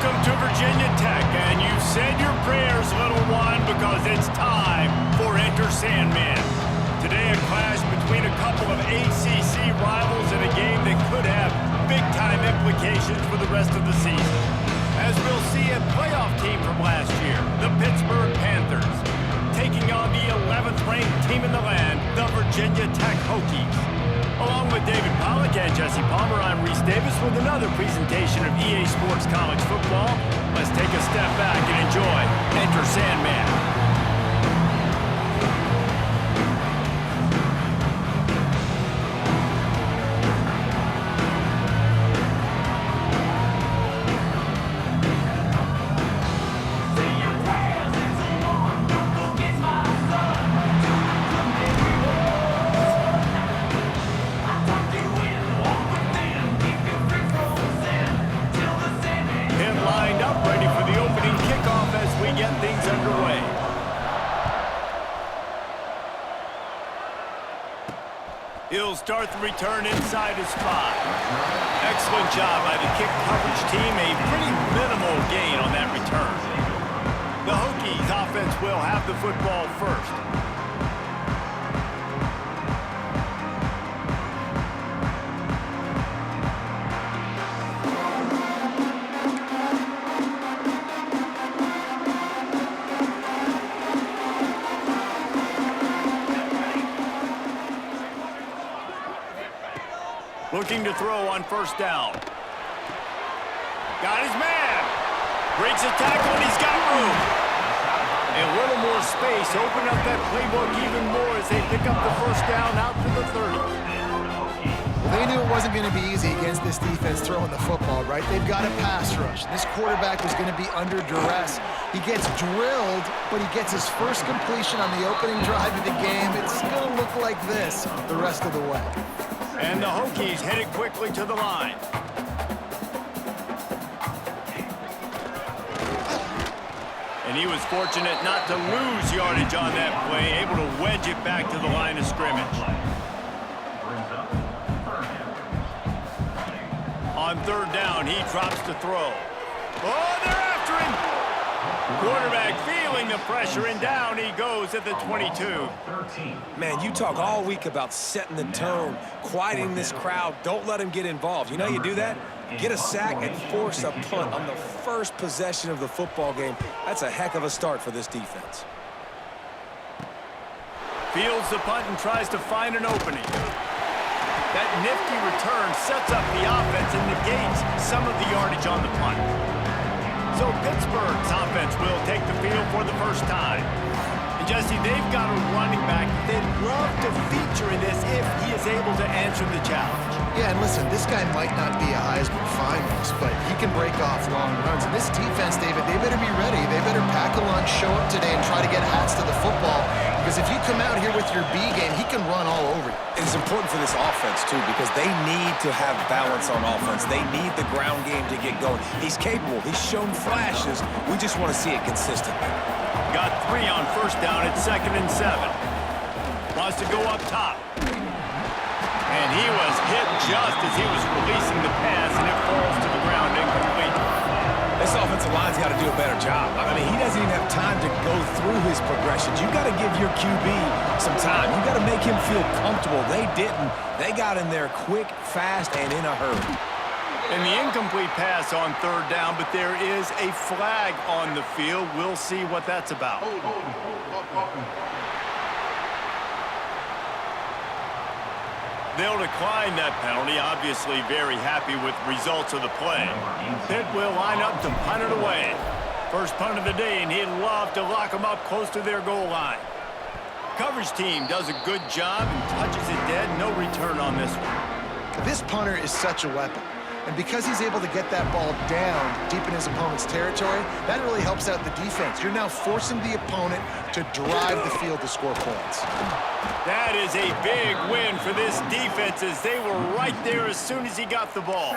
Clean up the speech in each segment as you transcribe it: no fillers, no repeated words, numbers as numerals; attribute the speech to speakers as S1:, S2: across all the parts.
S1: Welcome to Virginia Tech, and you've said your prayers, little one, because it's time for Enter Sandman. Today, a clash between a couple of ACC rivals in a game that could have big-time implications for the rest of the season. As we'll see, a playoff team from last year, the Pittsburgh Panthers, taking on the 11th-ranked team in the land, the Virginia Tech Hokies. Along with David Pollack and Jesse Palmer, I'm Reese Davis with another presentation of EA Sports College Football. Let's take a step back and enjoy Enter Sandman. He'll start the return inside his spot. Excellent job by the kick coverage team. A pretty minimal gain on that return. The Hokies offense will have the football first. Looking to throw on first down. Got his man. Breaks a tackle and he's got room. A little more space. Open up that playbook even more as they pick up the first down out to the 30.
S2: Well, they knew it wasn't going to be easy against this defense throwing the football, right? They've got a pass rush. This quarterback was going to be under duress. He gets drilled, but he gets his first completion on the opening drive of the game. It's going to look like this the rest of the way.
S1: And the Hokies headed quickly to the line. And he was fortunate not to lose yardage on that play, able to wedge it back to the line of scrimmage. On third down, he drops to throw. Oh, they're after him! Quarterback feeling the pressure, and down he goes at the 22.
S3: Man, you talk all week about setting the tone, quieting this crowd. Don't let them get involved. You know how you do that? Get a sack and force a punt on the first possession of the football game. That's a heck of a start for this defense.
S1: Fields the punt and tries to find an opening. That nifty return sets up the offense and negates some of the yardage on the punt. So Pittsburgh's offense will take the field for the first time. And Jesse, they've got a running back they'd love to feature in this if he is able to answer the challenge.
S2: Yeah, and listen, this guy might not be a Heisman finalist, but he can break off long runs. And this defense, David, they better be ready. They better pack a lunch, show up today, and try to get hats to the football. Because if you come out here with your B game, he can run all over you.
S3: It's important for this offense, too, because they need to have balance on offense. They need the ground game to get going. He's capable. He's shown flashes. We just want to see it consistently.
S1: Got 3 on first down at 2nd and 7. Wants to go up top. And he was hit just as he was releasing the pass, and it falls to the ground incomplete.
S3: This offensive line's got to do a better job. I mean, he doesn't even have time to go through his progressions. You got to give your QB some time. You got to make him feel comfortable. They didn't. They got in there quick, fast, and in a hurry.
S1: And the incomplete pass on third down, but there is a flag on the field. We'll see what that's about. They'll decline that penalty, obviously very happy with results of the play. Pitt will line up to punt it away. First punt of the day, and he'd love to lock them up close to their goal line. Coverage team does a good job and touches it dead. No return on this one.
S2: This punter is such a weapon. And because he's able to get that ball down deep in his opponent's territory, that really helps out the defense. You're now forcing the opponent to drive the field to score points.
S1: That is a big win for this defense as they were right there as soon as he got the ball.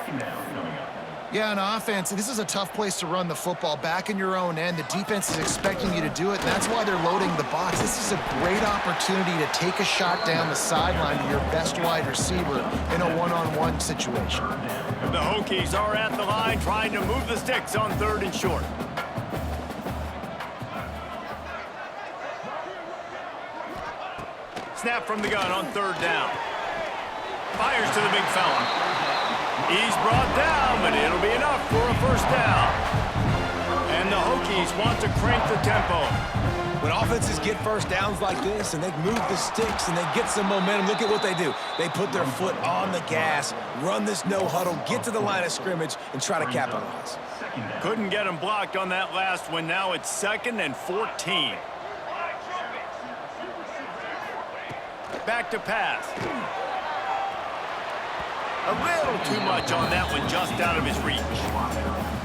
S2: Yeah, on offense, this is a tough place to run the football. Back in your own end, the defense is expecting you to do it, and that's why they're loading the box. This is a great opportunity to take a shot down the sideline to your best wide receiver in a one-on-one situation.
S1: The Hokies are at the line trying to move the sticks on 3rd and short. Snap from the gun on 3rd down. Fires to the big fella. He's brought down, but it'll be enough for a 1st down. And the Hokies want to crank the tempo.
S3: When offenses get 1st downs like this and they move the sticks and they get some momentum, look at what they do. They put their foot on the gas, run this no huddle, get to the line of scrimmage, and try to capitalize.
S1: Couldn't get him blocked on that last one. Now it's 2nd and 14. Back to pass. A little too much on that one, just out of his reach.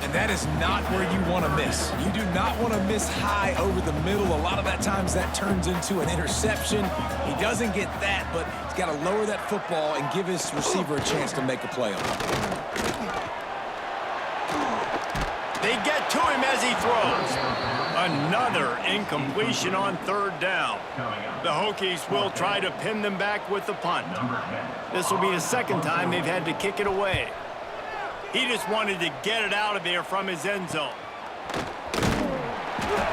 S3: And that is not where you want to miss. You do not want to miss high over the middle. A lot of that times that turns into an interception. He doesn't get that, but he's got to lower that football and give his receiver a chance to make a play on it.
S1: They get to him as he throws. Another incompletion on 3rd down. The Hokies will try to pin them back with the punt. This will be the 2nd time they've had to kick it away. He just wanted to get it out of there from his end zone.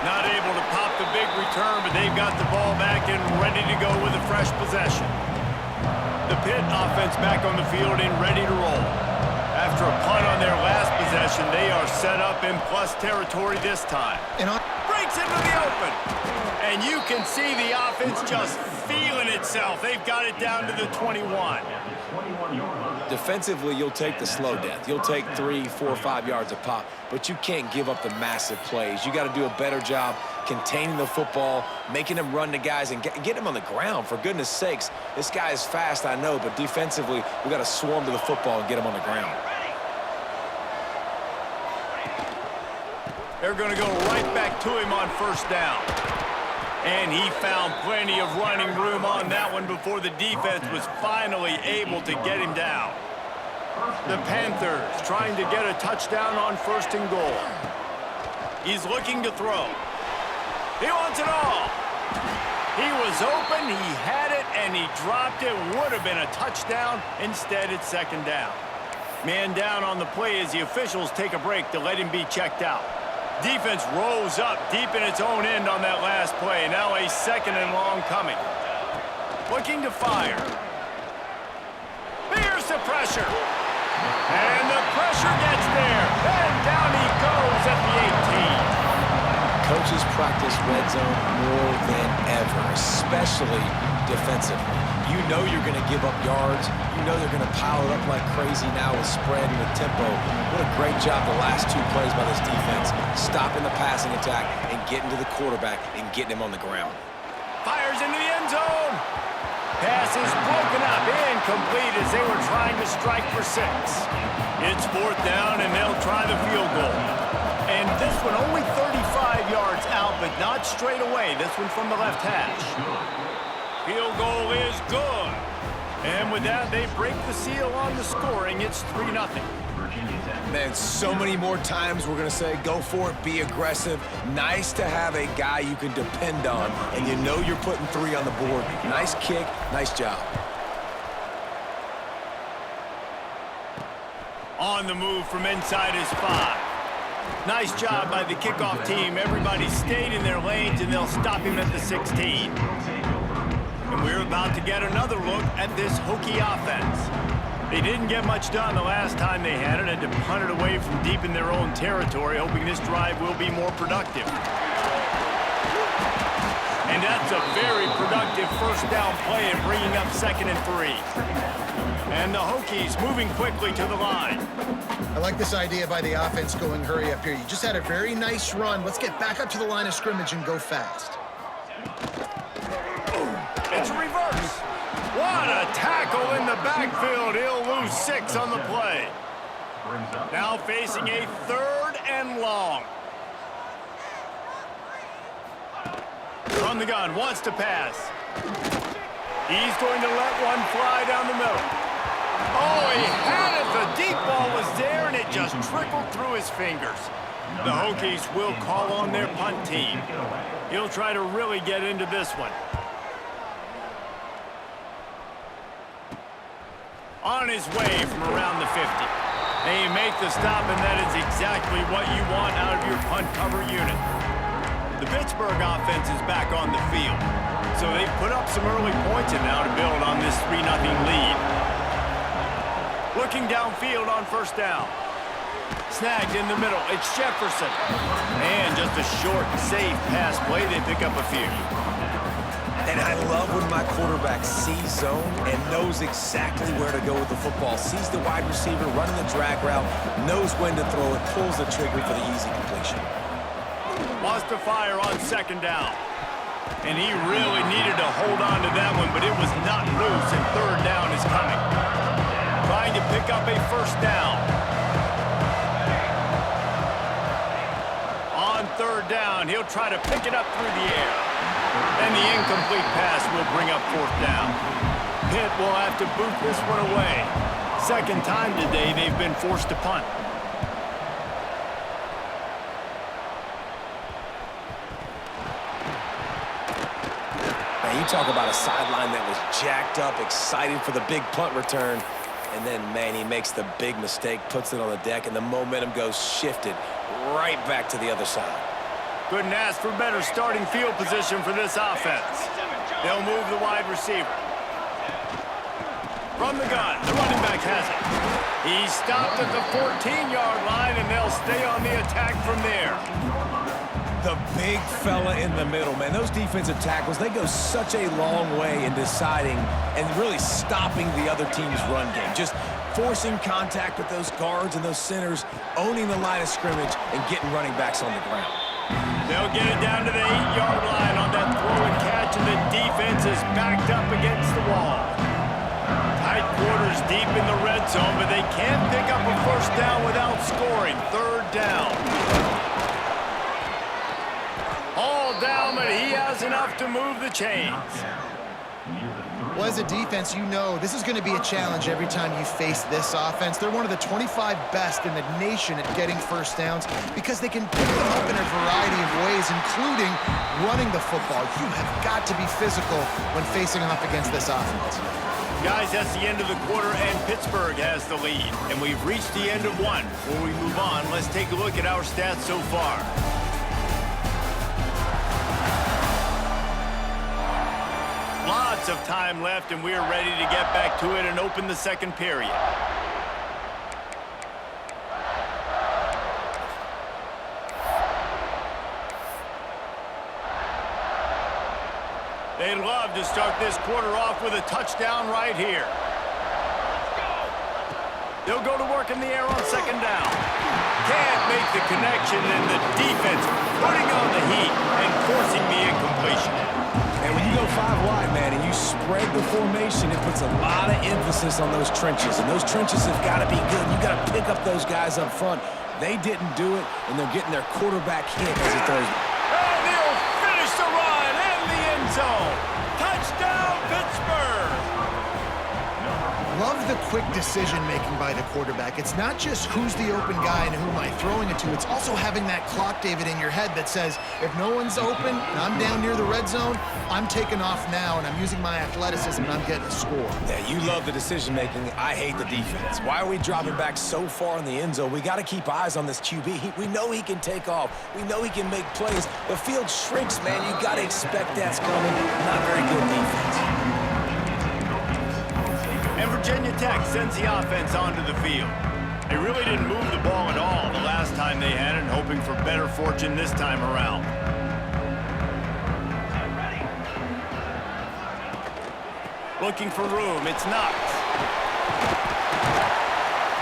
S1: Not able to pop the big return, but they've got the ball back and ready to go with a fresh possession. The Pitt offense back on the field and ready to roll. After a punt on their last possession, they are set up in plus territory this time. Breaks into the open. And you can see the offense just feeling itself. They've got it down to the 21.
S3: Defensively, you'll take the slow death. You'll take 3, 4, 5 yards a pop, but you can't give up the massive plays. You got to do a better job containing the football, making them run the guys, and get them on the ground. For goodness sakes, this guy is fast, I know, but defensively, we got to swarm to the football and get him on the ground.
S1: They're going to go right back to him on 1st down. And he found plenty of running room on that one before the defense was finally able to get him down. The Panthers trying to get a touchdown on 1st and goal. He's looking to throw. He wants it all. He was open, he had it, and he dropped it. Would have been a touchdown. Instead, it's 2nd down. Man down on the play as the officials take a break to let him be checked out. Defense rose up deep in its own end on that last play. Now a 2nd and long coming. Looking to fire. Here's the pressure. And the pressure gets there. And down he goes at the 18.
S3: Coaches practice red zone more than ever, especially defensively. You know you're going to give up yards. You know they're going to pile it up like crazy now with spread and with tempo. What a great job the last 2 plays by this defense, stopping the passing attack and getting to the quarterback and getting him on the ground.
S1: Fires into the end zone. Pass is broken up, incomplete as they were trying to strike for 6. It's 4th down, and they'll try the field goal. And this one only 35 yards out, but not straight away. This one from the left hash. Field goal is good. And with that, they break the seal on the scoring. It's 3-0.
S3: Man, so many more times we're going to say, go for it, be aggressive. Nice to have a guy you can depend on, and you know you're putting 3 on the board. Nice kick, nice job.
S1: On the move from inside his 5. Nice job by the kickoff team. Everybody stayed in their lanes, and they'll stop him at the 16. And we're about to get another look at this Hokie offense. They didn't get much done the last time they had it, had to punt it away from deep in their own territory, hoping this drive will be more productive. And that's a very productive 1st down play and bringing up 2nd and 3. And the Hokies moving quickly to the line.
S2: I like this idea by the offense going hurry up here. You just had a very nice run. Let's get back up to the line of scrimmage and go fast.
S1: It's reverse. What a tackle in the backfield. He'll lose 6 on the play. Now facing a 3rd and long. On the gun, wants to pass. He's going to let one fly down the middle. Oh, he had it. The deep ball was there, and it just just trickled through his fingers. The Hokies will call on their punt team. He'll try to really get into this one. On his way from around the 50. They make the stop, and that is exactly what you want out of your punt cover unit. The Pittsburgh offense is back on the field, so they've put up some early points and now to build on this 3-0 lead. Looking downfield on first down. Snagged in the middle, it's Jefferson. And just a short, safe pass play, they pick up a few.
S3: And I love when my quarterback sees zone and knows exactly where to go with the football. Sees the wide receiver running the drag route, knows when to throw it, pulls the trigger for the easy completion.
S1: Lost to fire on second down. And he really needed to hold on to that one, but it was not loose, and third down is coming. Trying to pick up a first down. On third down, he'll try to pick it up through the air. And the incomplete pass will bring up fourth down. Pitt will have to boot this one away. Second time today they've been forced to punt.
S3: Now you talk about a sideline that was jacked up, excited for the big punt return. And then, man, he makes the big mistake, puts it on the deck, and the momentum goes shifted right back to the other side.
S1: Couldn't ask for better starting field position for this offense. They'll move the wide receiver. From the gun, the running back has it. He's stopped at the 14-yard line, and they'll stay on the attack from there.
S3: The big fella in the middle, man. Those defensive tackles, they go such a long way in deciding and really stopping the other team's run game. Just forcing contact with those guards and those centers, owning the line of scrimmage, and getting running backs on the ground.
S1: They'll get it down to the 8-yard line on that throw and catch, and the defense is backed up against the wall. Tight quarters deep in the red zone, but they can't pick up a first down without scoring. Third down. All down, but he has enough to move the chains.
S2: Well, as a defense, you know this is going to be a challenge every time you face this offense. They're one of the 25 best in the nation at getting first downs because they can pick them up in a variety of ways, including running the football. You have got to be physical when facing off against this offense.
S1: Guys, that's the end of the quarter, and Pittsburgh has the lead. And we've reached the end of one. Before we move on, let's take a look at our stats so far. Lots of time left, and we're ready to get back to it and open the second period. They'd love to start this quarter off with a touchdown right here. They'll go to work in the air on second down. Can't make the connection, and the defense putting on the heat and forcing the incompletion.
S3: And when you go 5 wide, man, and you spread the formation, it puts a lot of emphasis on those trenches. And those trenches have got to be good. You got to pick up those guys up front. They didn't do it, and they're getting their quarterback hit as he throws.
S1: And they'll finish the run in the end zone. Touchdown, Pittsburgh!
S2: Love the quick decision-making by the quarterback. It's not just who's the open guy and who am I throwing it to. It's also having that clock, David, in your head that says, if no one's open and I'm down near the red zone, I'm taking off now, and I'm using my athleticism, and I'm getting a score.
S3: Yeah, you love the decision-making. I hate the defense. Why are we dropping back so far in the end zone? We got to keep eyes on this QB. We know he can take off. We know he can make plays. The field shrinks, man. You got to expect that's coming. Not very good defense.
S1: And Virginia Tech sends the offense onto the field. They really didn't move the ball at all the last time they had it, hoping for better fortune this time around. Looking for room, it's Knox.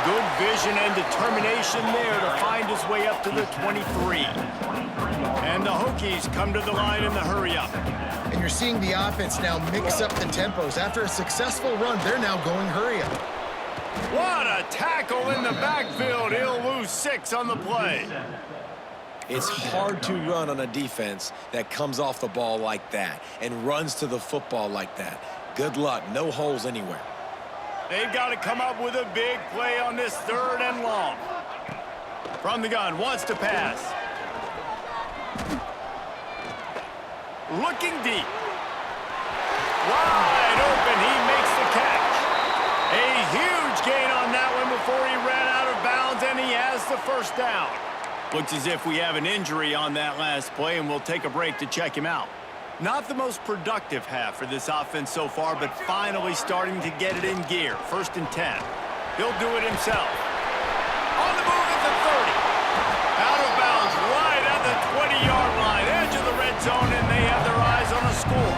S1: Good vision and determination there to find his way up to the 23. And the Hokies come to the line in the hurry-up.
S2: And you're seeing the offense now mix up the tempos. After a successful run, they're now going hurry-up.
S1: What a tackle in the backfield. He'll lose 6 on the play.
S3: It's hard to run on a defense that comes off the ball like that and runs to the football like that. Good luck. No holes anywhere.
S1: They've got to come up with a big play on this 3rd and long. From the gun, wants to pass. Looking deep. Wide open, he makes the catch. A huge gain on that one before he ran out of bounds, and he has the first down. Looks as if we have an injury on that last play, and we'll take a break to check him out. Not the most productive half for this offense so far, but finally starting to get it in gear. 1st and 10. He'll do it himself. On the move at the 30. Out of bounds, right at the 20-yard line. Edge of the red zone, and they have their eyes on a score.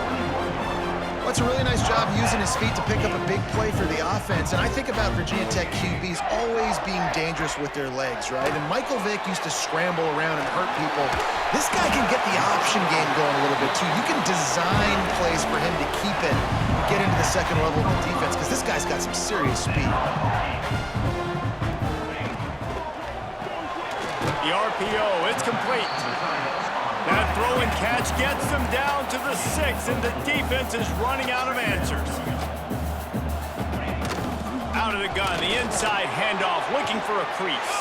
S2: Well, it's a really nice job using his feet to pick up a big play for the offense. And I think about Virginia Tech QBs always being dangerous with their legs, right? And Michael Vick used to scramble around and hurt people. This guy can get the option game going a little bit, too. You can design plays for him to keep it and get into the second level of the defense, because this guy's got some serious speed.
S1: The RPO, it's complete. That throw and catch gets them down to the 6, and the defense is running out of answers. Out of the gun, the inside handoff, looking for a crease.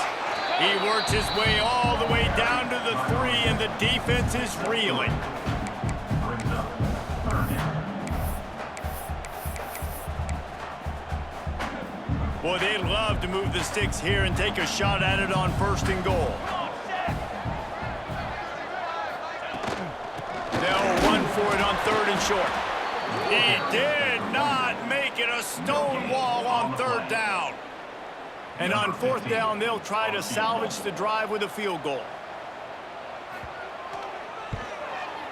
S1: He works his way all the way down to the 3, and the defense is reeling. Boy, they'd love to move the sticks here and take a shot at it on 1st and goal. They'll run for it on 3rd and short. He did not make it a stone wall on 3rd down. And on 4th down, they'll try to salvage the drive with a field goal.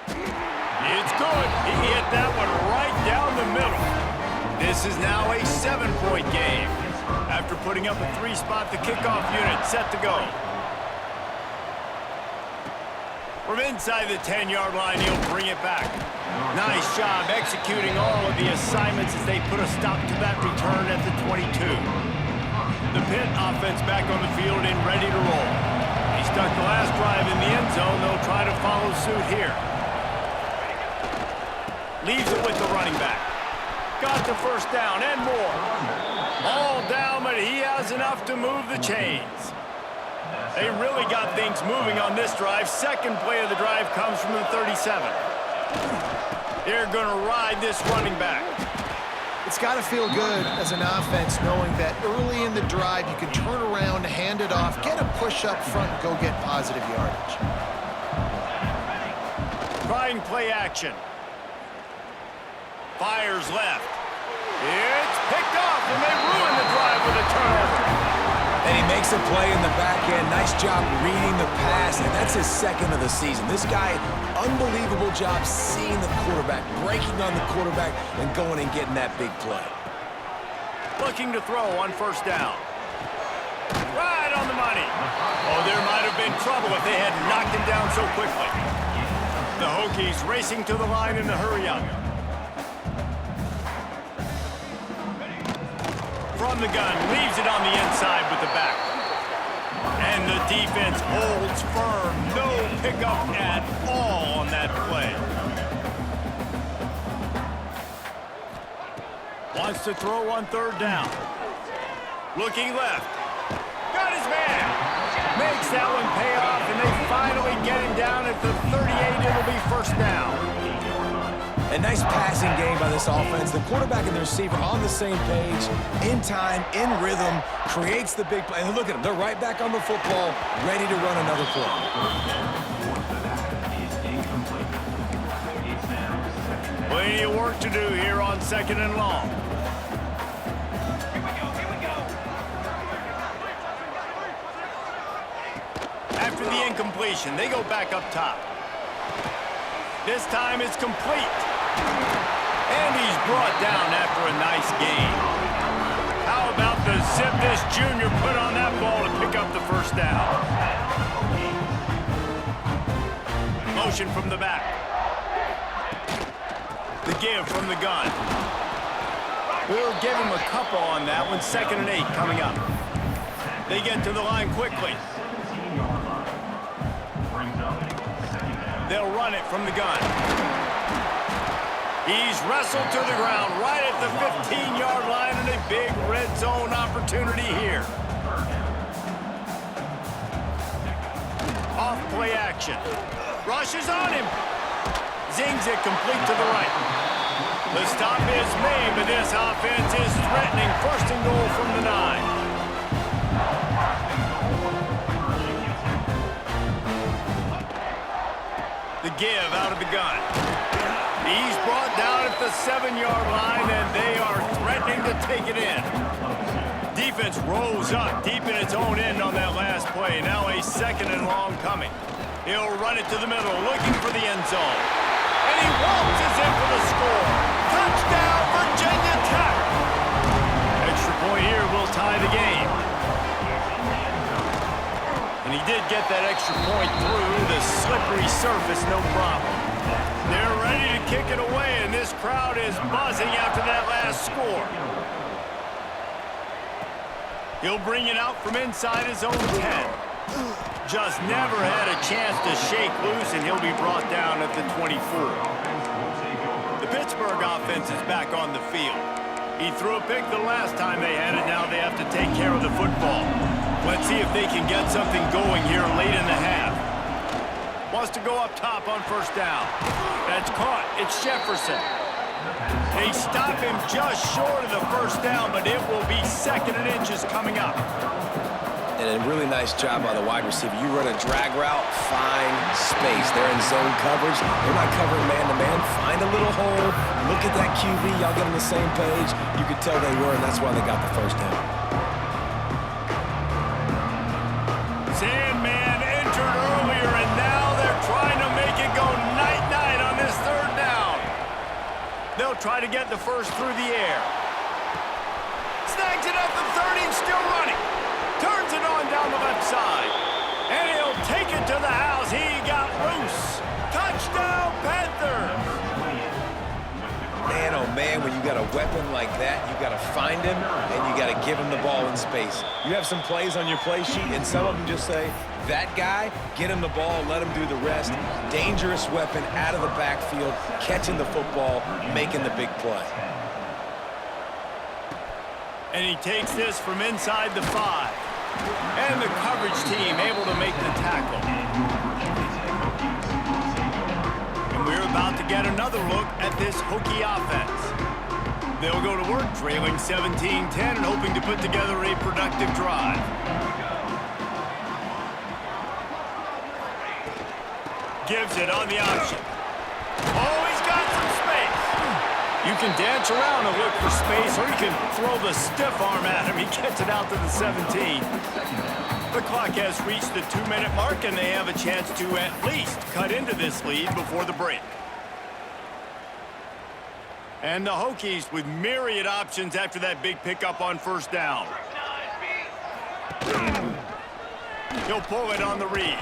S1: It's good. He hit that one right down the middle. This is now a 7-point game. After putting up a 3-spot, the kickoff unit set to go. From inside the 10-yard line, he'll bring it back. Nice job executing all of the assignments as they put a stop to that return at the 22. The Pitt offense back on the field and ready to roll. He stuck the last drive in the end zone. They'll try to follow suit here. Leaves it with the running back. Got the first down and more. All down, but he has enough to move the chains. They really got things moving on this drive. Second play of the drive comes from the 37. They're going to ride this running back.
S2: It's got to feel good as an offense knowing that early in the drive you can turn around, hand it off, get a push up front, and go get positive yardage.
S1: Trying play action. Fires left. It's picked off, and they ruin the drive with a turnover.
S3: And he makes a play in the back end. Nice job reading the pass, and that's his 2nd of the season. This guy, unbelievable job seeing the quarterback, breaking on the quarterback, and going and getting that big play.
S1: Looking to throw on 1st down. Right on the money. Oh, there might have been trouble if they had knocked him down so quickly. The Hokies racing to the line in the hurry-up. From the gun, leaves it on the inside with the back. And the defense holds firm. No pickup at all on that play. Wants to throw on 3rd down. Looking left. Got his man. Makes that one pay off, and they finally get him down at the 38. It'll be 1st down.
S3: A nice passing game by this offense. The quarterback and the receiver on the same page, in time, in rhythm, creates the big play. And look at them. They're right back on the football, ready to run another play.
S1: Plenty of work to do here on 2nd and long. After the incompletion, they go back up top. This time it's complete. And he's brought down after a nice gain. How about the zip this junior put on that ball to pick up the 1st down? Motion from the back. The give from the gun. We'll give him a couple on that one. 2nd and 8 coming up. They get to the line quickly. They'll run it from the gun. He's wrestled to the ground right at the 15-yard line, and a big red zone opportunity here. Off play action. Rushes on him. Zings it complete to the right. The stop is made, but this offense is threatening. First and goal from the 9. The give out of the gun. He's brought down at the 7-yard line, and they are threatening to take it in. Defense rolls up deep in its own end on that last play. Now a 2nd and long coming. He'll run it to the middle, looking for the end zone. And he waltzes in for the score. Touchdown, Virginia Tech. Extra point here will tie the game. And he did get that extra point through the slippery surface, no problem. They're ready to kick it away, and this crowd is buzzing after that last score. He'll bring it out from inside his own 10. Just never had a chance to shake loose, and he'll be brought down at the 24. The Pittsburgh offense is back on the field. He threw a pick the last time they had it. Now they have to take care of the football. Let's see if they can get something going here late in the half. Wants to go up top on first down. That's caught. It's Jefferson. They stop him just short of the first down, but it will be 2nd and inches coming up.
S3: And a really nice job by the wide receiver. You run a drag route, find space. They're in zone coverage. They're not covering man-to-man. Find a little hole. Look at that QB. Y'all get on the same page. You could tell they were, and that's why they got the first down.
S1: Sandman entered earlier, and now they're trying to make it go night-night on this 3rd down. They'll try to get the first through the air. Snags it at the 30 and still running. Turns it on down the left side. And he'll take it to the house. He got loose. Touchdown, Panthers.
S3: Man, oh man, when you got a weapon like that, you got to find him, and you got to give him the ball in space. You have some plays on your play sheet, and some of them just say, that guy, get him the ball, let him do the rest. Dangerous weapon out of the backfield, catching the football, making the big play.
S1: And he takes this from inside the 5. And the coverage team able to make the tackle. And we're about to get another look at this Hokie offense. They'll go to work trailing 17-10 and hoping to put together a productive drive. Gives it on the option. Oh, he's got some space. You can dance around and look for space, or you can throw the stiff arm at him. He gets it out to the 17. The clock has reached the 2-minute mark, and they have a chance to at least cut into this lead before the break. And the Hokies with myriad options after that big pickup on first down. He'll pull it on the read.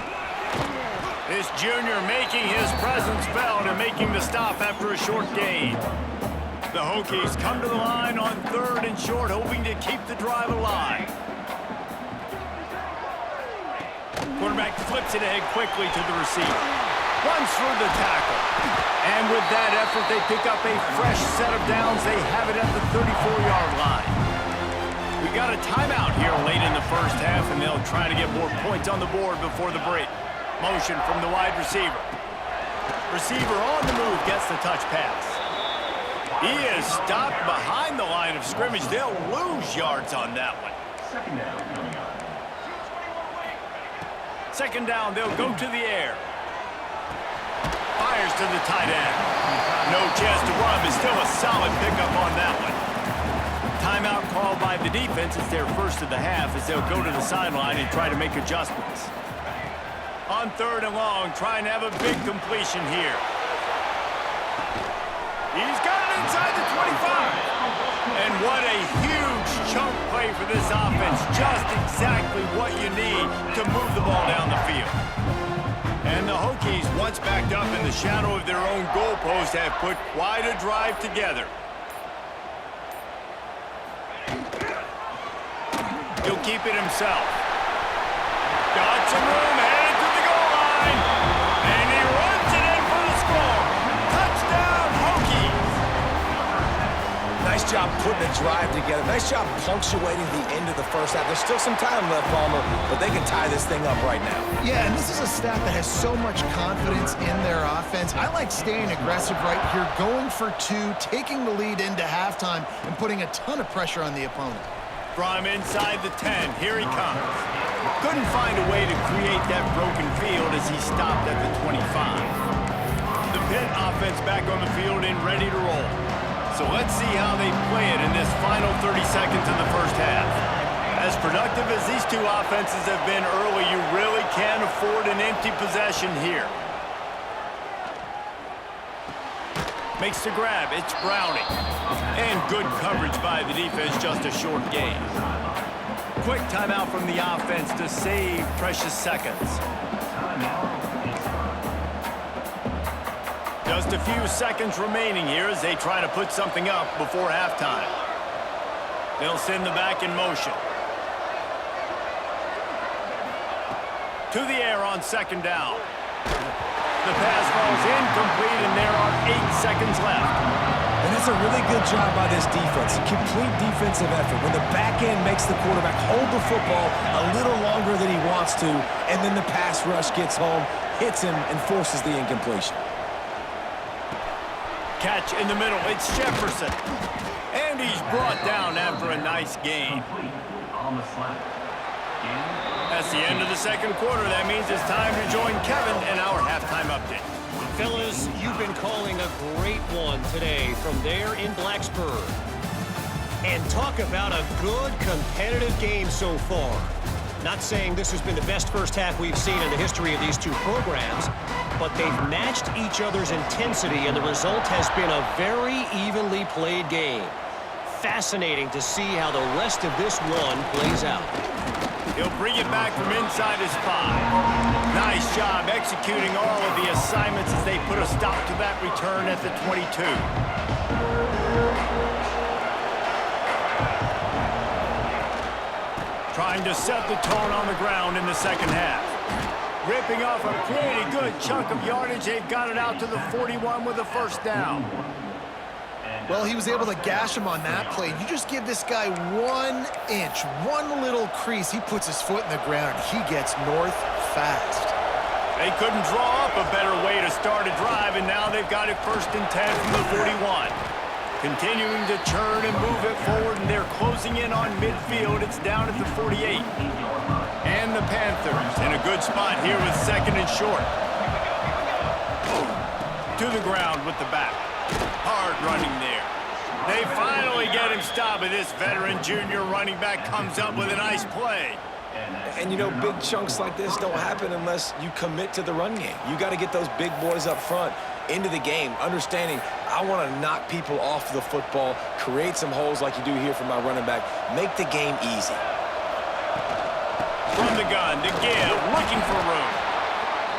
S1: This junior making his presence felt and making the stop after a short gain. The Hokies come to the line on 3rd and short, hoping to keep the drive alive. Quarterback flips it ahead quickly to the receiver. Runs through the tackle. And with that effort, they pick up a fresh set of downs. They have it at the 34-yard line. We got a timeout here late in the first half, and they'll try to get more points on the board before the break. Motion from the wide receiver. Receiver on the move gets the touch pass. He is stopped behind the line of scrimmage. They'll lose yards on that one. Second down, they'll go to the air. Fires to the tight end. No chance to run, but still a solid pickup on that one. Timeout called by the defense. It's their first of the half as they'll go to the sideline and try to make adjustments. On 3rd and long, trying to have a big completion here. He's got it inside the 25. And what a huge chunk play for this offense. Just exactly what you need to move the ball down the field. And the Hokies, once backed up in the shadow of their own goalpost, have put quite a drive together. He'll keep it himself. Got some room, headed to the goal line. And he runs it in for the score. Touchdown, Hokies.
S3: Nice job putting a drive together. Nice job punctuating the end of the first half. There's still some time left, Palmer, but they can tie this thing up right now.
S2: Yeah, and this is a staff that has so much confidence in their offense. I like staying aggressive right here, going for two, taking the lead into halftime, and putting a ton of pressure on the opponent.
S1: From inside the 10, here he comes. Couldn't find a way to create that broken field as he stopped at the 25. The Pitt offense back on the field and ready to roll. So let's see how they play it in this final 30 seconds of the first half. As productive as these two offenses have been early, you really can't afford an empty possession here. Makes the grab, it's Browning. And good coverage by the defense, just a short gain. Quick timeout from the offense to save precious seconds. Just a few seconds remaining here as they try to put something up before halftime. They'll send the back in motion. To the air on second down. The pass falls incomplete, and there are 8 seconds left.
S3: And that's a really good job by this defense. Complete defensive effort. When the back end makes the quarterback hold the football a little longer than he wants to, and then the pass rush gets home, hits him, and forces the incompletion.
S1: Catch in the middle, it's Jefferson. And he's brought down after a nice gain. That's the end of the second quarter. That means it's time to join Kevin in our halftime update.
S4: Fellas, you've been calling a great one today from there in Blacksburg. And talk about a good competitive game so far. Not saying this has been the best first half we've seen in the history of these two programs, but they've matched each other's intensity, and the result has been a very evenly played game. Fascinating to see how the rest of this one plays out.
S1: He'll bring it back from inside his 5. Nice job executing all of the assignments as they put a stop to that return at the 22. Trying to set the tone on the ground in the second half. Ripping off a pretty good chunk of yardage. They've got it out to the 41 with a first down.
S2: Well, he was able to gash him on that play. You just give this guy 1 inch, one little crease. He puts his foot in the ground. He gets north fast.
S1: They couldn't draw up a better way to start a drive, and now they've got it 1st and 10 from the 41. Continuing to churn and move it forward, and they're closing in on midfield. It's down at the 48. And the Panthers in a good spot here with 2nd and short. To the ground with the back. Hard running there. They finally get him stopped, but this veteran junior running back comes up with a nice play.
S3: And, you know, big chunks like this don't happen unless you commit to the run game. You got to get those big boys up front into the game, understanding I want to knock people off the football, create some holes like you do here for my running back, make the game easy.
S1: From the gun, to give, looking for room.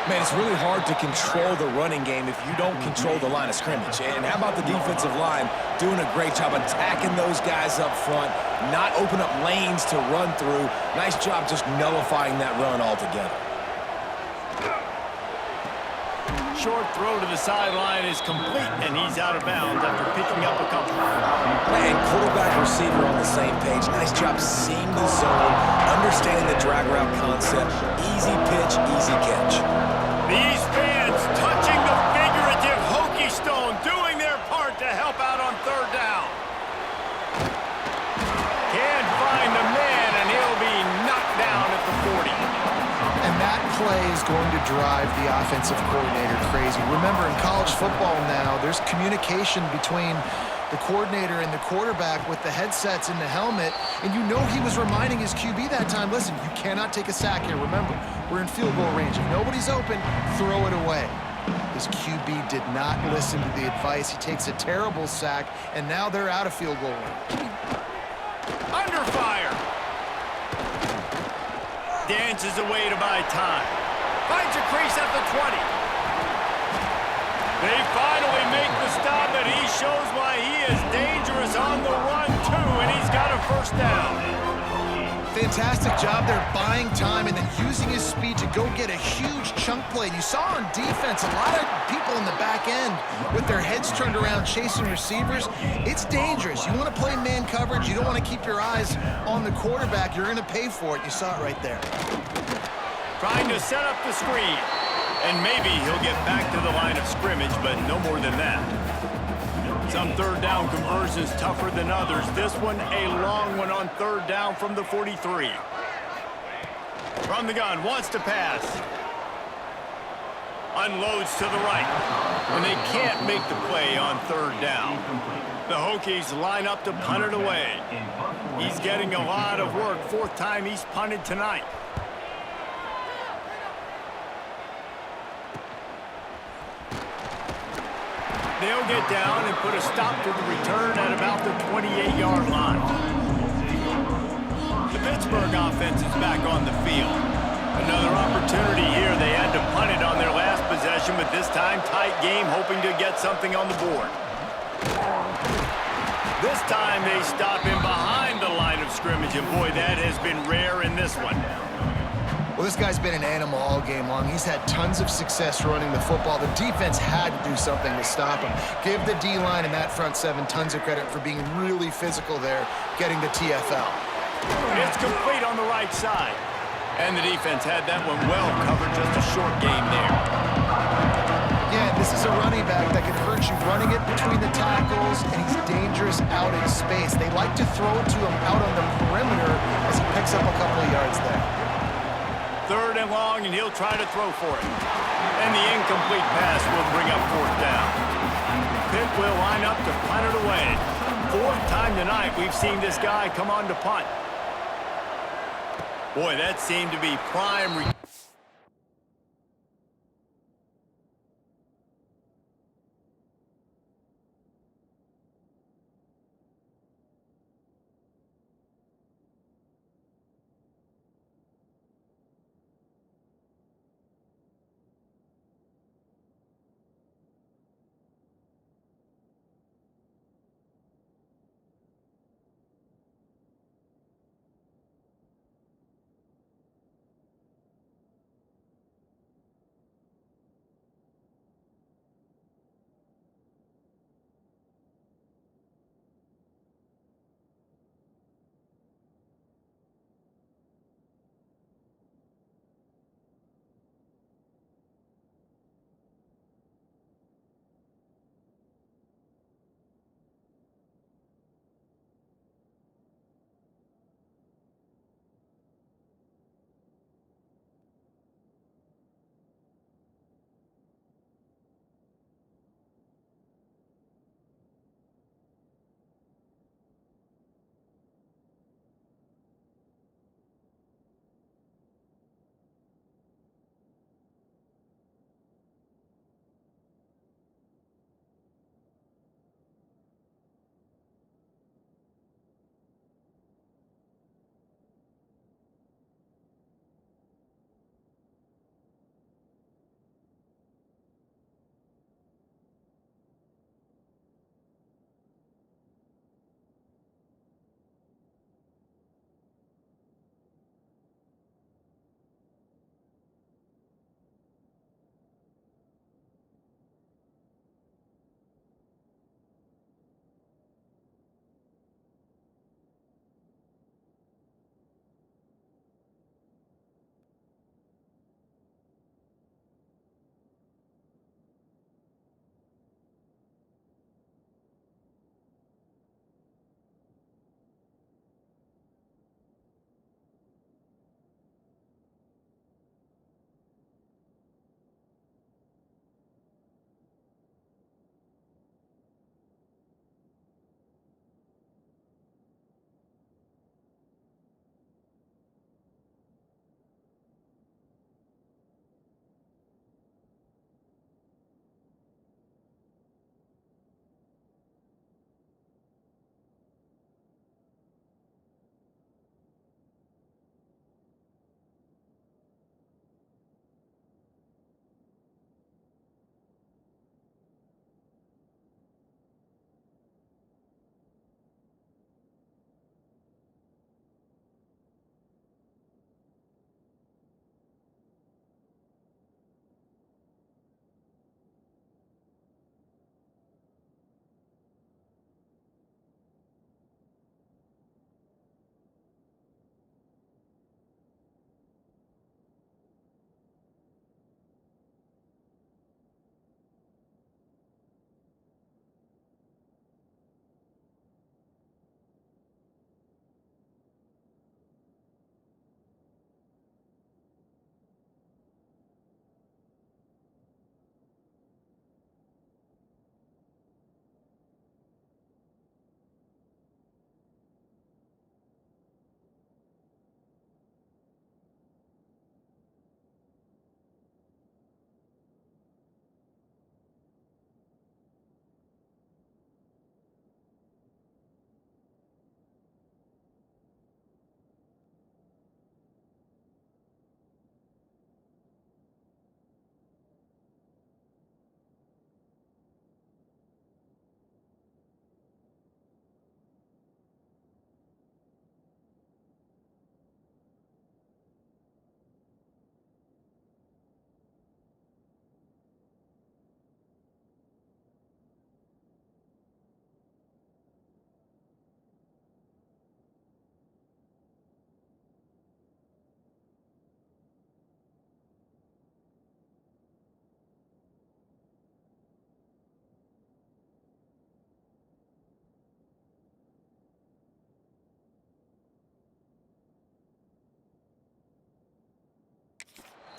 S3: Man, it's really hard to control the running game if you don't control the line of scrimmage. And how about the defensive line doing a great job attacking those guys up front, not open up lanes to run through. Nice job just nullifying that run altogether.
S1: Short throw to the sideline is complete, and he's out of bounds after picking up a couple.
S3: And quarterback receiver on the same page. Nice job seeing the zone, understanding the drag route concept. Easy pitch, easy catch.
S1: These fans touching the figurative hokey stone, doing their part to help out on 3rd down. Can't find the man, and he'll be knocked down at the 40.
S2: And that play is going to drive the offensive coordinator crazy. Remember, in college football now, there's communication between the coordinator and the quarterback with the headsets and the helmet, and you know he was reminding his QB that time, listen, you cannot take a sack here. Remember, we're in field goal range. If nobody's open, throw it away. His QB did not listen to the advice. He takes a terrible sack, and now they're out of field goal range.
S1: Under fire. Dances away to buy time. Finds a crease at the 20. They finally make the stop, and he shows why he is dangerous on the run, too, and he's got a first down.
S2: Fantastic job there buying time and then using his speed to go get a huge chunk play. And you saw on defense a lot of people in the back end with their heads turned around chasing receivers. It's dangerous. You want to play man coverage. You don't want to keep your eyes on the quarterback. You're going to pay for it. You saw it right there.
S1: Trying to set up the screen. And maybe he'll get back to the line of scrimmage, but no more than that. Some third down conversions tougher than others. This one a long one on third down from the 43. From the gun, wants to pass. Unloads to the right. And they can't make the play on third down. The Hokies line up to punt it away. He's getting a lot of work. Fourth time he's punted tonight. They'll get down and put a stop to the return at about the 28-yard line. The Pittsburgh offense is back on the field. Another opportunity here. They had to punt it on their last possession, but this time tight game, hoping to get something on the board. This time they stop him behind the line of scrimmage, and boy, that has been rare in this one.
S2: Well, this guy's been an animal all game long. He's had tons of success running the football. The defense had to do something to stop him. Give the D-line and that front seven tons of credit for being really physical there, getting the TFL.
S1: It's complete on the right side. And the defense had that one well covered, just a short game there.
S2: Yeah, this is a running back that can hurt you running it between the tackles, and he's dangerous out in space. They like to throw it to him out on the perimeter as he picks up a couple of yards there.
S1: Third and long, and he'll try to throw for it. And the incomplete pass will bring up fourth down. Pitt will line up to punt it away. Fourth time tonight we've seen this guy come on to punt. Boy, that seemed to be prime.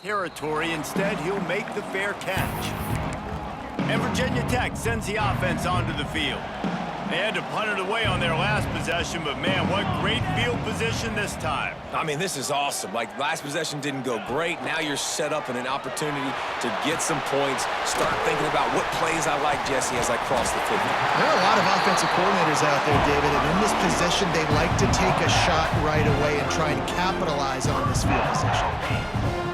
S1: territory. Instead, he'll make the fair catch. And Virginia Tech sends the offense onto the field. They had to punt it away on their last possession, but man, what great field position this time.
S3: I mean, this is awesome. Like, last possession didn't go great. Now you're set up in an opportunity to get some points. Start thinking about what plays I like, Jesse, as I cross the 50.
S2: There are a lot of offensive coordinators out there, David, and in this position, they like to take a shot right away and try and capitalize on this field position.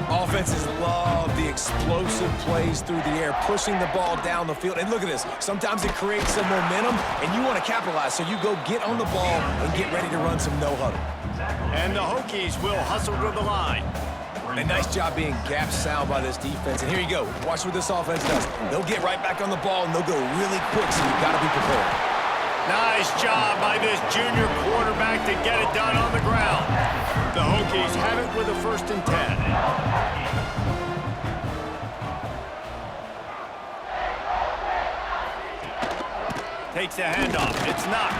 S3: Offenses love the explosive plays through the air, pushing the ball down the field. And look at this. Sometimes it creates some momentum, and you want to capitalize. So you go get on the ball and get ready to run some no-huddle.
S1: And the Hokies will hustle to the line.
S3: A nice job being gap sound by this defense. And here you go. Watch what this offense does. They'll get right back on the ball, and they'll go really quick, so you've got to be prepared.
S1: Nice job by this junior quarterback to get it done on the ground. The Hokies have it with a 1st and 10. Takes a handoff. It's Knox.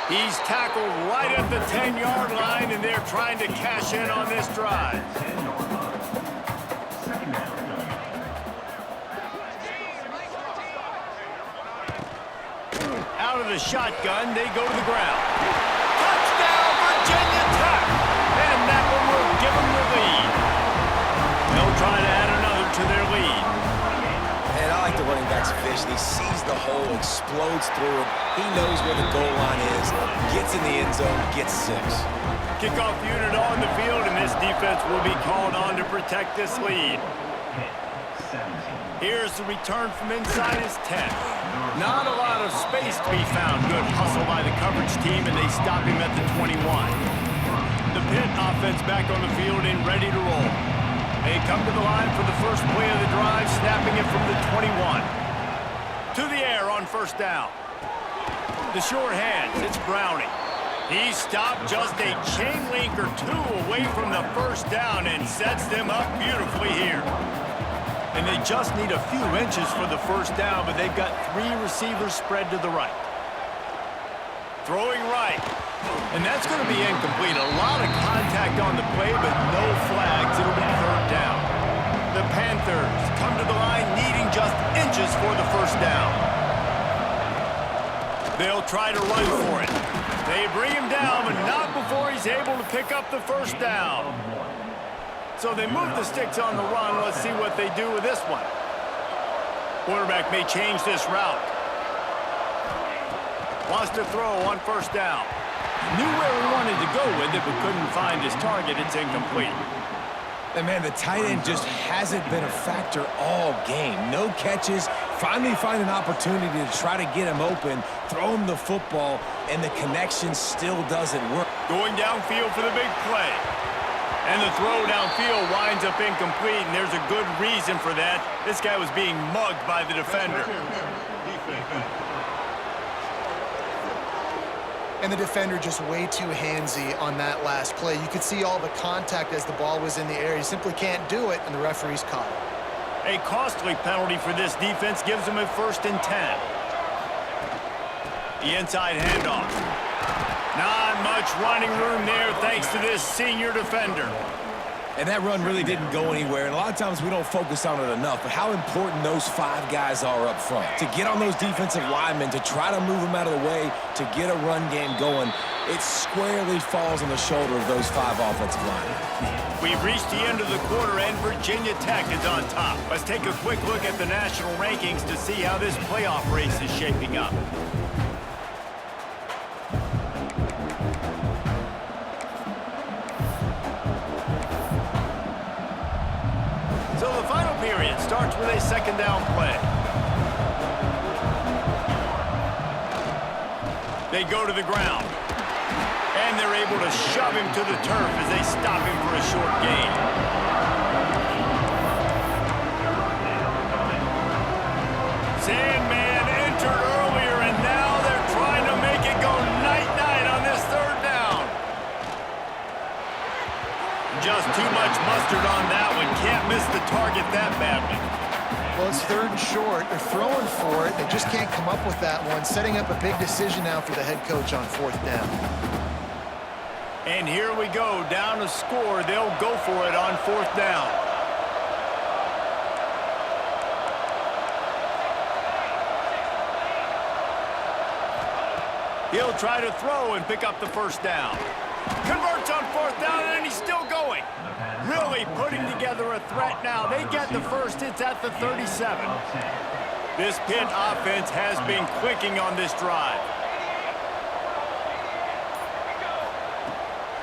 S1: He's tackled right at the 10-yard line, and they're trying to cash in on this drive. Out of the shotgun, they go to the ground. Touchdown, Virginia Tech! And that one will give them the lead. They'll try to add another to their lead.
S3: And I like the running back's vision. He sees the hole, explodes through it. He knows where the goal line is, gets in the end zone, gets 6.
S1: Kickoff unit on the field, and this defense will be called on to protect this lead. Here's the return from inside his 10. Not a lot of space to be found. Good hustle by the coverage team, and they stop him at the 21. The Pitt offense back on the field and ready to roll. They come to the line for the first play of the drive, snapping it from the 21. To the air on 1st down. The short hands, it's Browning. He stopped just a chain link or 2 away from the 1st down and sets them up beautifully here. And they just need a few inches for the 1st down, but they've got 3 receivers spread to the right. Throwing right. And that's going to be incomplete. A lot of contact on the play, but no flags. It'll be 3rd down. The Panthers come to the line needing just inches for the 1st down. They'll try to run for it. They bring him down, but not before he's able to pick up the 1st down. So they move the sticks on the run. Let's see what they do with this one. Quarterback may change this route. Wants to throw on 1st down. Knew where he wanted to go with it, but couldn't find his target. It's incomplete.
S3: And man, the tight end just hasn't been a factor all game. No catches. Finally find an opportunity to try to get him open, throw him the football, and the connection still doesn't work.
S1: Going downfield for the big play. And the throw downfield winds up incomplete, and there's a good reason for that. This guy was being mugged by the defender.
S2: And the defender just way too handsy on that last play. You could see all the contact as the ball was in the air. He simply can't do it, and the referee's caught it.
S1: A costly penalty for this defense gives them a 1st and 10. The inside handoff. Not much running room there thanks to this senior defender.
S3: And that run really didn't go anywhere. And a lot of times we don't focus on it enough, but how important those 5 guys are up front. To get on those defensive linemen, to try to move them out of the way, to get a run game going, it squarely falls on the shoulder of those 5 offensive linemen.
S1: We've reached the end of the quarter, and Virginia Tech is on top. Let's take a quick look at the national rankings to see how this playoff race is shaping up. So the final period starts with a 2nd down play. They go to the ground. And they're able to shove him to the turf as they stop him for a short gain. Sandman entered earlier, and now they're trying to make it go night-night on this 3rd down. Just too much mustard on that one. Can't miss the target that badly.
S2: Well, it's 3rd and short. They're throwing for it. They just can't come up with that one. Setting up a big decision now for the head coach on 4th down.
S1: And here we go, down to score. They'll go for it on 4th down. He'll try to throw and pick up the first down. Converts on 4th down, and he's still going. Really putting together a threat now. They get the first. It's at the 37. This Pitt offense has been clicking on this drive.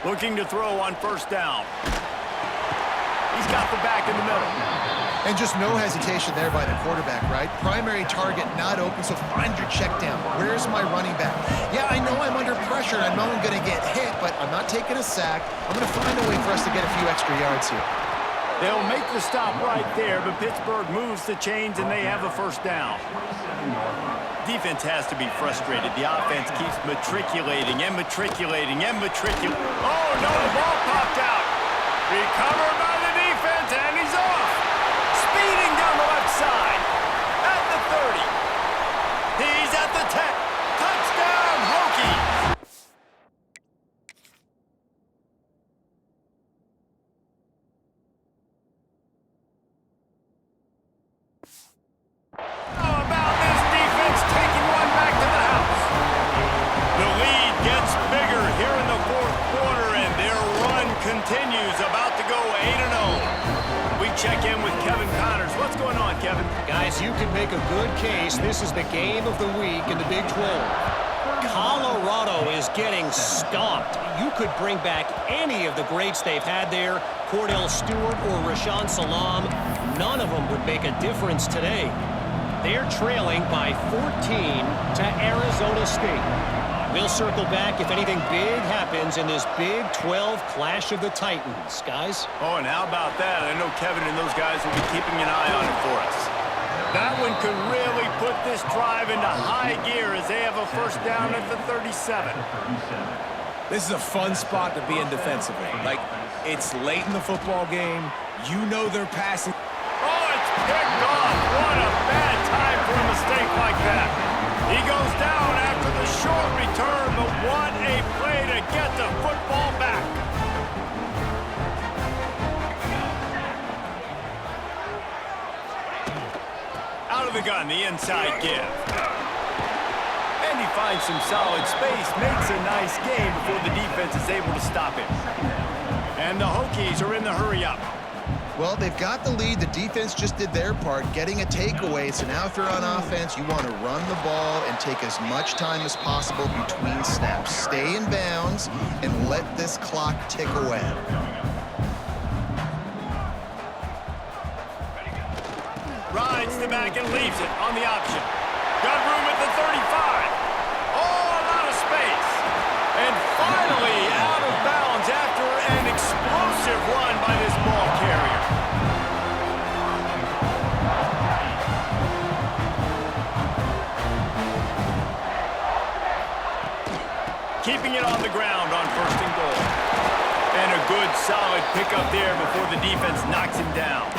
S1: Looking to throw on 1st down. He's got the back in the middle.
S2: And just no hesitation there by the quarterback, right? Primary target not open, so find your check down. Where's my running back? Yeah, I know I'm under pressure, and I know I'm going to get hit, but I'm not taking a sack. I'm going to find a way for us to get a few extra yards here.
S1: They'll make the stop right there, but Pittsburgh moves the chains, and they have the first down. Defense has to be frustrated. The offense keeps matriculating and matriculating and matriculating. Oh, no, the ball popped out. Recovered by the defense, and he's off. Speeding down the left side. At the 30. He's at the 10. Touchdown, Hokies. How about this defense taking one back to the house? The lead gets bigger here in the 4th quarter, and their run continues, about to go 8-0. We check in with Kevin Connors. What's going on, Kevin?
S4: Guys, you can make a good case. This is the game of the week in the Big 12. Colorado is getting stomped. You could bring back any of the greats they've had there, Cordell Stewart or Rashaan Salam. None of them would make a difference today. They're trailing by 14 to Arizona State. We'll circle back if anything big happens in this Big 12 Clash of the Titans, guys.
S1: Oh, and how about that? I know Kevin and those guys will be keeping an eye on it for us. That one could really put this drive into high gear as they have a first down at the 37.
S3: This is a fun spot to be in defensively. Like, it's late in the football game. You know they're passing.
S1: Oh, it's picked off. What a bad time for a mistake like that. He goes down after the short return, but what a play to get the football back. Out of the gun, the inside give. And he finds some solid space, makes a nice game before the defense is able to stop him. And the Hokies are in the hurry-up.
S2: Well, they've got the lead. The defense just did their part, getting a takeaway. So now if you're on offense, you want to run the ball and take as much time as possible between snaps. Stay in bounds and let this clock tick away.
S1: Rides the back and leaves it on the option. Got room at the 35. Oh, a lot of space. And finally out of bounds after an explosive run by this ball carrier. Keeping it on the ground on 1st and goal. And a good solid pickup there before the defense knocks him down.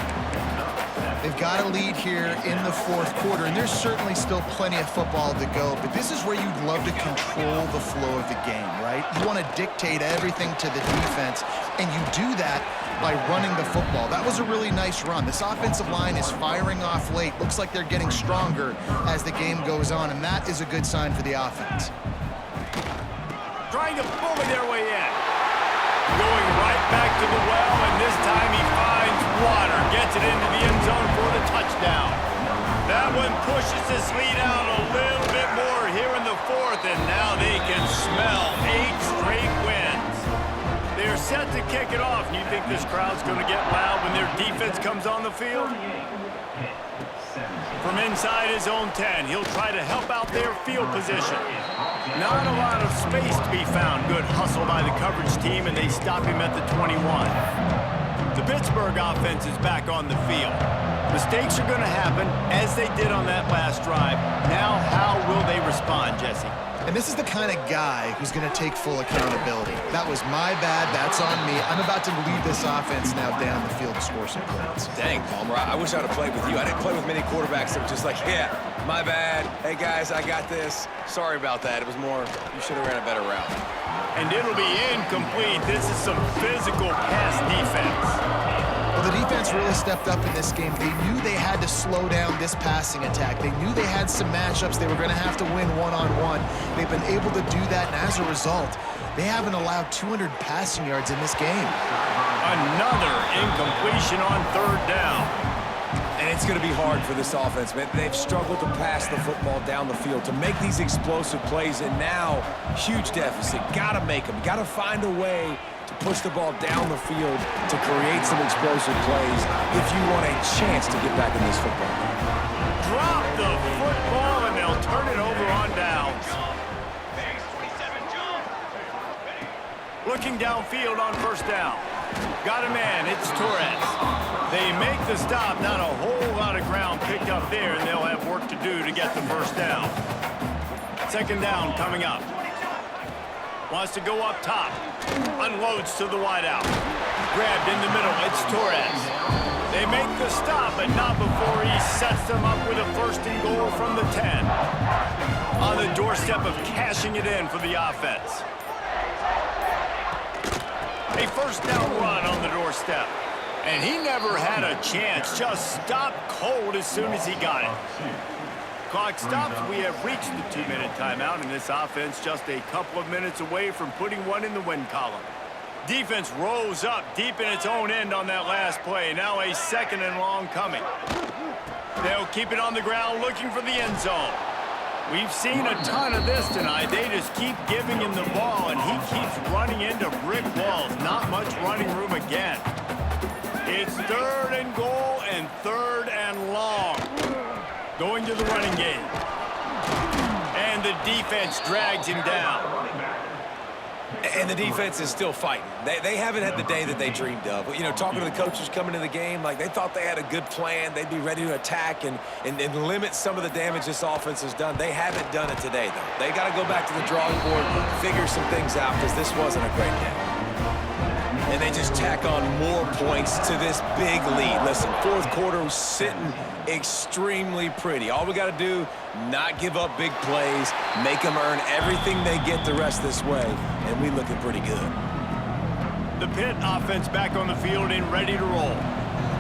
S2: They've got a lead here in the 4th quarter, and there's certainly still plenty of football to go, but this is where you'd love to control the flow of the game, right? You want to dictate everything to the defense, and you do that by running the football. That was a really nice run. This offensive line is firing off late. Looks like they're getting stronger as the game goes on, and that is a good sign for the offense.
S1: Trying to bully their way in. Going right back to the well, and this time he finds water. Gets it into the end zone for the touchdown. That one pushes this lead out a little bit more here in the 4th, and now they can smell 8 straight wins. They're set to kick it off. And you think this crowd's going to get loud when their defense comes on the field? From inside his own 10, he'll try to help out their field position. Not a lot of space to be found. Good hustle by the coverage team, and they stop him at the 21. The Pittsburgh offense is back on the field. Mistakes are going to happen, as they did on that last drive. Now, how will they respond, Jesse?
S2: And this is the kind of guy who's going to take full accountability. That was my bad. That's on me. I'm about to lead this offense now down the field to score some points.
S3: Dang, Palmer, I wish I would have played with you. I didn't play with many quarterbacks that were just like, yeah, my bad. Hey, guys, I got this. Sorry about that. It was more, you should have ran a better route.
S1: And it'll be incomplete. This is some physical pass defense.
S2: Well, the defense really stepped up in this game. They knew they had to slow down this passing attack. They knew they had some matchups they were going to have to win one-on-one. They've been able to do that, and as a result, they haven't allowed 200 passing yards in this game.
S1: Another incompletion on third down.
S3: And it's going to be hard for this offense, man. They've struggled to pass the football down the field, to make these explosive plays, and now, huge deficit. Got to make them. Got to find a way to push the ball down the field to create some explosive plays if you want a chance to get back in this football game.
S1: Drop the football, and they'll turn it over on downs. Looking downfield on first down. Got a man, it's Torres. They make the stop, not a whole lot of ground picked up there, and they'll have work to do to get the first down. Second down coming up. Wants to go up top. Unloads to the wideout. Grabbed in the middle, it's Torres. They make the stop, but not before he sets them up with a first and goal from the 10. On the doorstep of cashing it in for the offense. A first down run on the doorstep. And he never had a chance. Just stopped cold as soon as he got it. Clock stops. We have reached the 2-minute timeout, and this offense just a couple of minutes away from putting one in the win column. Defense rose up deep in its own end on that last play. Now a second and long coming. They'll keep it on the ground looking for the end zone. We've seen a ton of this tonight. They just keep giving him the ball, and he keeps running into brick walls. Not much running room again. It's third and goal and third and long. Going to the running game. And the defense drags him down.
S3: And the defense is still fighting. They haven't had the day that they dreamed of. You know, talking to the coaches coming to the game, like they thought they had a good plan. They'd be ready to attack and limit some of the damage this offense has done. They haven't done it today, though. They got to go back to the drawing board, figure some things out, because this wasn't a great day. And they just tack on more points to this big lead. Listen, fourth quarter was sitting extremely pretty. All we got to do, not give up big plays, make them earn everything they get the rest of this way, and we looking pretty good.
S1: The Pitt offense back on the field and ready to roll.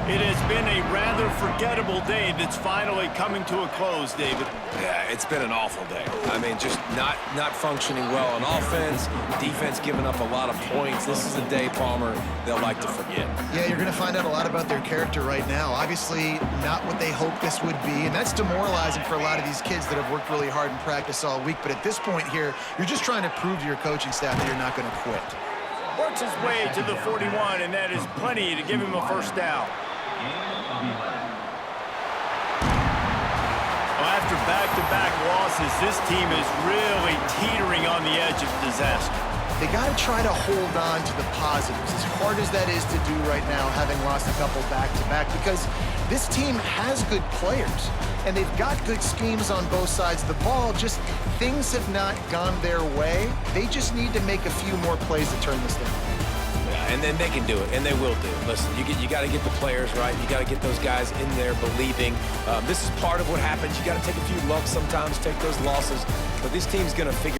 S1: It has been a rather forgettable day that's finally coming to a close, David.
S3: Yeah, it's been an awful day. I mean, just not functioning well on offense, defense giving up a lot of points. This is a day, Palmer, they'll like to forget.
S2: Yeah, you're going to find out a lot about their character right now. Obviously, not what they hoped this would be, and that's demoralizing for a lot of these kids that have worked really hard in practice all week. But at this point here, you're just trying to prove to your coaching staff that you're not going to quit.
S1: Works his way to the 41, and that is plenty to give him a first down. Well, after back-to-back losses, this team is really teetering on the edge of disaster.
S2: They got to try to hold on to the positives, as hard as that is to do right now, having lost a couple back-to-back, because this team has good players, and they've got good schemes on both sides of the ball. Just things have not gone their way. They just need to make a few more plays to turn this thing.
S3: And then they can do it, and they will do it. Listen, you got to get the players right. You got to get those guys in there believing. This is part of what happens. You got to take a few lumps sometimes, take those losses. But this team's going to figure